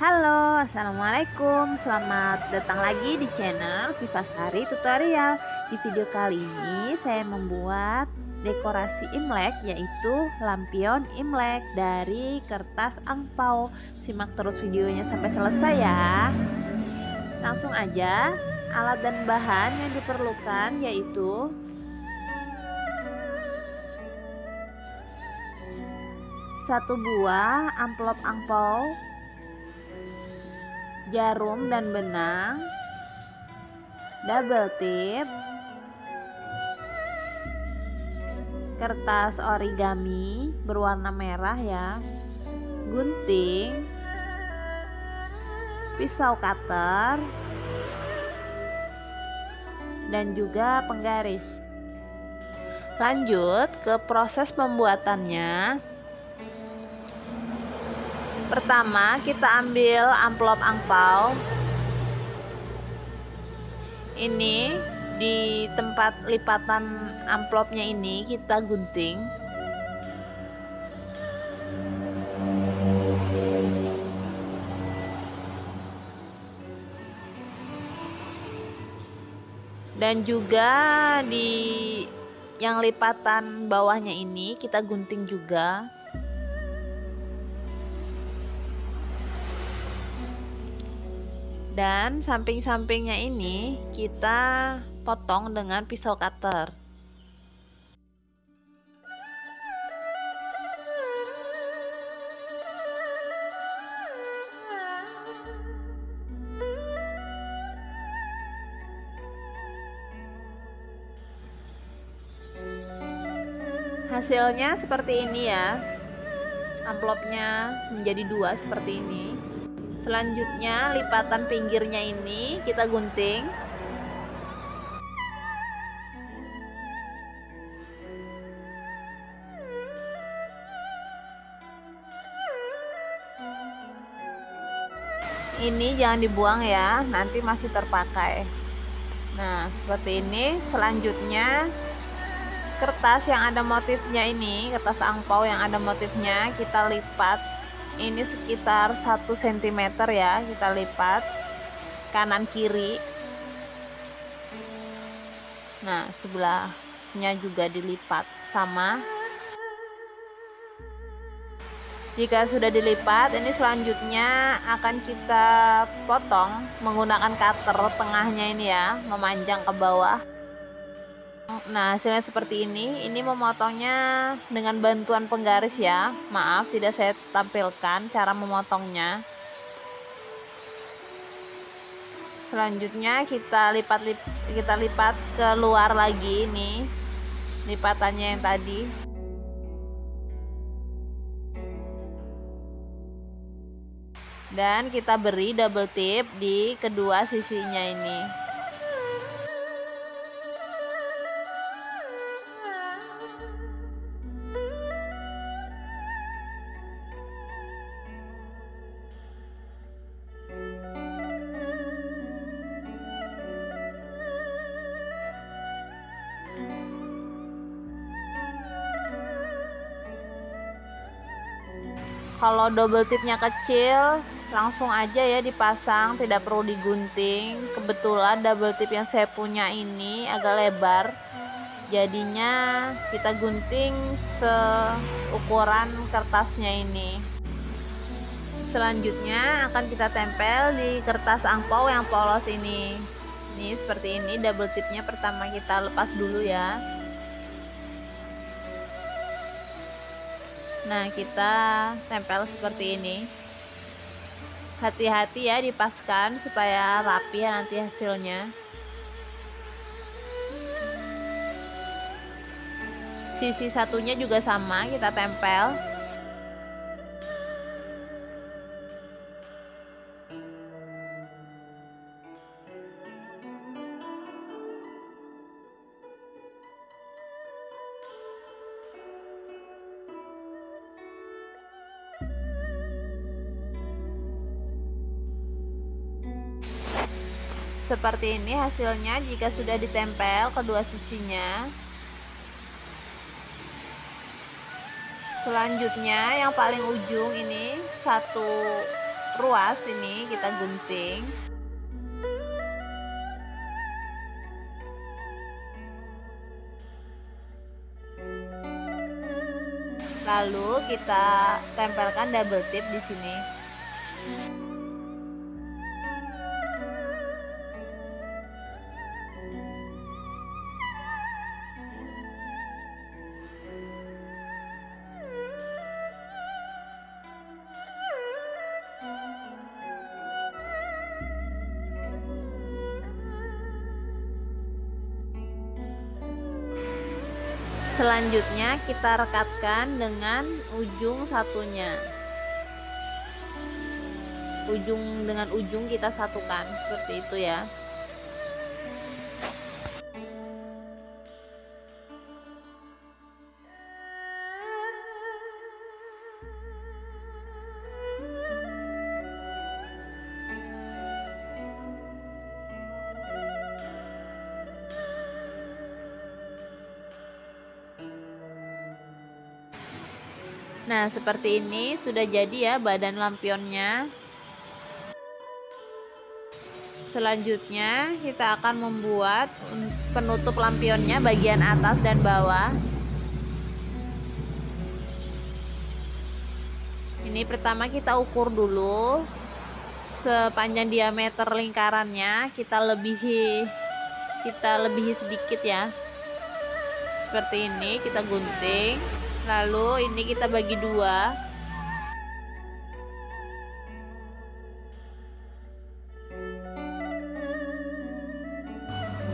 Halo, assalamualaikum. Selamat datang lagi di channel Viva Sari Tutorial. Di video kali ini saya membuat dekorasi Imlek, yaitu lampion Imlek dari kertas angpau. Simak terus videonya sampai selesai ya. Langsung aja, alat dan bahan yang diperlukan yaitu satu buah amplop angpau, jarum dan benang, double tip, kertas origami berwarna merah ya, gunting, pisau cutter, dan juga penggaris. Lanjut ke proses pembuatannya. Pertama, kita ambil amplop angpau. Ini di tempat lipatan amplopnya ini kita gunting. Dan juga di yang lipatan bawahnya ini kita gunting juga. Dan samping-sampingnya ini kita potong dengan pisau cutter. Hasilnya seperti ini ya. Amplopnya menjadi dua seperti ini. Selanjutnya lipatan pinggirnya ini kita gunting. Ini jangan dibuang ya, nanti masih terpakai. Nah, seperti ini. Selanjutnya kertas yang ada motifnya ini, kertas angpau yang ada motifnya kita lipat. Ini sekitar 1 cm ya, kita lipat kanan kiri. Nah, sebelahnya juga dilipat sama. Jika sudah dilipat, ini selanjutnya akan kita potong menggunakan cutter tengahnya ini ya, memanjang ke bawah. Nah, hasilnya seperti ini. Ini memotongnya dengan bantuan penggaris ya. Maaf, tidak saya tampilkan cara memotongnya. Selanjutnya kita lipat keluar lagi nih lipatannya yang tadi. Dan kita beri double tip di kedua sisinya ini. Kalau double tipnya kecil, langsung aja ya dipasang, tidak perlu digunting. Kebetulan double tip yang saya punya ini agak lebar, jadinya kita gunting seukuran kertasnya ini. Selanjutnya akan kita tempel di kertas angpau yang polos ini. Ini seperti ini, double tipnya pertama kita lepas dulu ya. Nah, kita tempel seperti ini. Hati-hati ya dipaskan supaya rapi ya nanti hasilnya. Sisi satunya juga sama, kita tempel. Seperti ini hasilnya jika sudah ditempel kedua sisinya. Selanjutnya yang paling ujung ini satu ruas ini kita gunting. Lalu kita tempelkan double tip di sini. Selanjutnya kita rekatkan dengan ujung satunya. Ujung dengan ujung kita satukan seperti itu ya. Nah, seperti ini sudah jadi ya badan lampionnya. Selanjutnya kita akan membuat penutup lampionnya bagian atas dan bawah. Ini pertama kita ukur dulu sepanjang diameter lingkarannya, kita lebihi sedikit ya. Seperti ini kita gunting. Lalu ini kita bagi dua.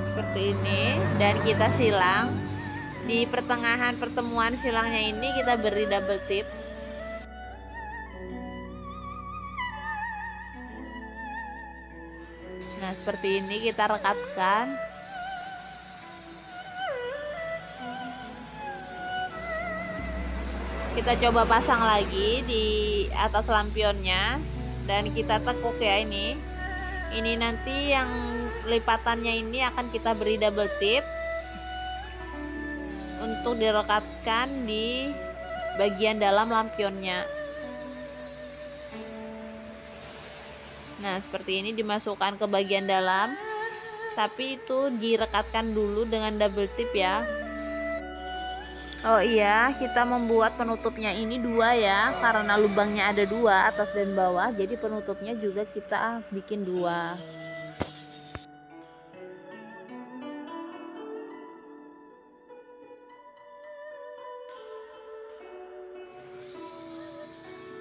Seperti ini, dan kita silang. Di pertengahan pertemuan silangnya ini kita beri double tip. Nah, seperti ini kita rekatkan. Kita coba pasang lagi di atas lampionnya dan kita tekuk ya ini. Ini nanti yang lipatannya ini akan kita beri double tip untuk direkatkan di bagian dalam lampionnya. Nah, seperti ini dimasukkan ke bagian dalam, tapi itu direkatkan dulu dengan double tip ya. Oh iya, kita membuat penutupnya ini dua ya, karena lubangnya ada dua, atas dan bawah, jadi penutupnya juga kita bikin dua.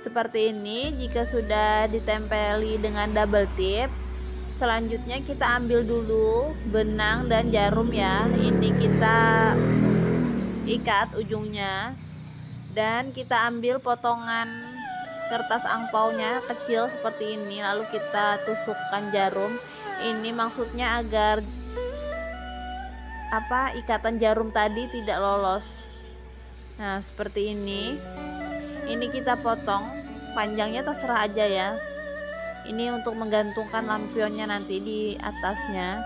Seperti ini. Jika sudah ditempeli dengan double tip, selanjutnya kita ambil dulu benang dan jarum ya. Ini kita ikat ujungnya dan kita ambil potongan kertas angpaunya kecil seperti ini, lalu kita tusukkan jarum. Ini maksudnya agar ikatan jarum tadi tidak lolos. Nah, seperti ini. Ini kita potong, panjangnya terserah aja ya. Ini untuk menggantungkan lampionnya nanti di atasnya.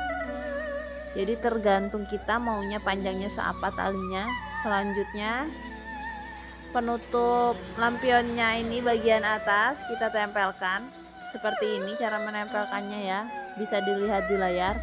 Jadi tergantung kita maunya panjangnya seapa talinya. Selanjutnya penutup lampionnya ini bagian atas kita tempelkan. Seperti ini cara menempelkannya ya. Bisa dilihat di layar.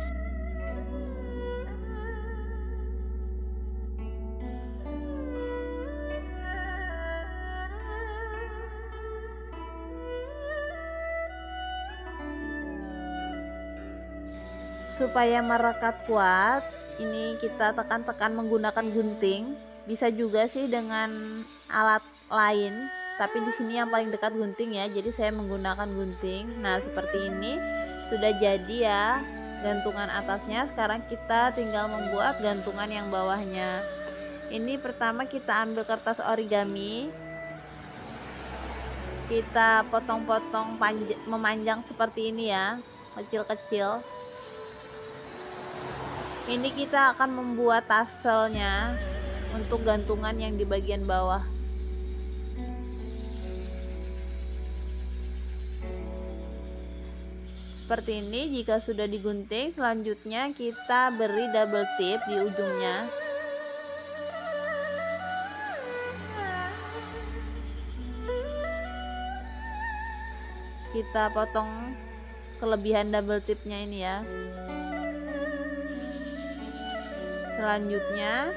Supaya merekat kuat, ini kita tekan-tekan menggunakan gunting. Bisa juga sih dengan alat lain, tapi di sini yang paling dekat gunting ya, jadi saya menggunakan gunting. Nah, seperti ini sudah jadi ya gantungan atasnya. Sekarang kita tinggal membuat gantungan yang bawahnya. Ini pertama kita ambil kertas origami, kita potong-potong memanjang seperti ini ya, kecil-kecil. Ini kita akan membuat taselnya untuk gantungan yang di bagian bawah. Seperti ini. Jika sudah digunting, selanjutnya kita beri double tip di ujungnya. kita potong kelebihan double tipnya ini ya. Selanjutnya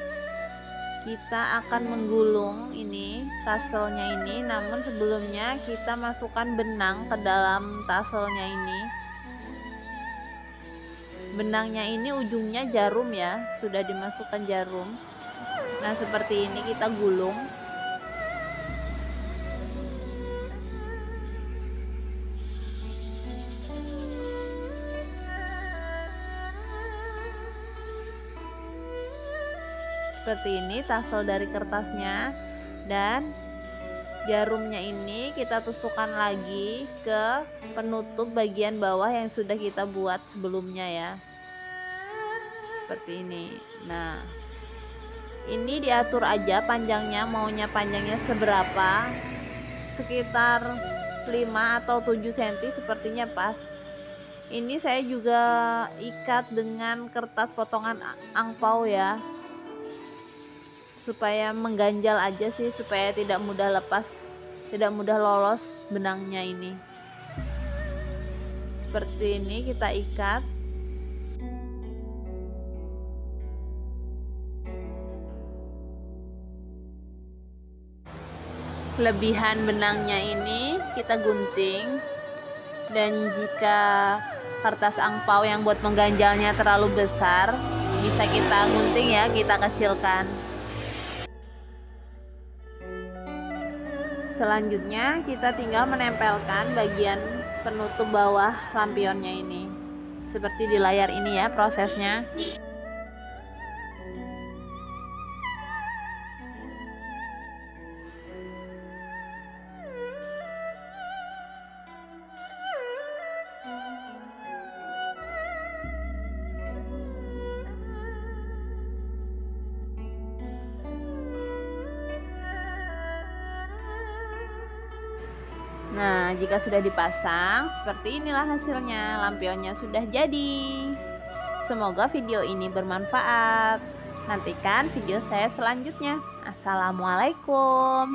kita akan menggulung ini taselnya ini, namun sebelumnya kita masukkan benang ke dalam taselnya ini. Benangnya ini ujungnya jarum ya, sudah dimasukkan jarum. Nah seperti ini kita gulung. Seperti ini tasel dari kertasnya, dan jarumnya ini kita tusukkan lagi ke penutup bagian bawah yang sudah kita buat sebelumnya ya, seperti ini. Nah ini diatur aja panjangnya, maunya panjangnya seberapa, sekitar 5 atau 7 cm sepertinya pas. Ini saya juga ikat dengan kertas potongan angpau ya, supaya mengganjal aja sih, supaya tidak mudah lepas, tidak mudah lolos benangnya ini. Seperti ini kita ikat. Kelebihan benangnya ini kita gunting, dan jika kertas angpau yang buat mengganjalnya terlalu besar, bisa kita gunting ya, kita kecilkan. Selanjutnya kita tinggal menempelkan bagian penutup bawah lampionnya ini, seperti di layar ini ya prosesnya. Nah, jika sudah dipasang, seperti inilah hasilnya. Lampionnya sudah jadi. Semoga video ini bermanfaat. Nantikan video saya selanjutnya. Assalamualaikum.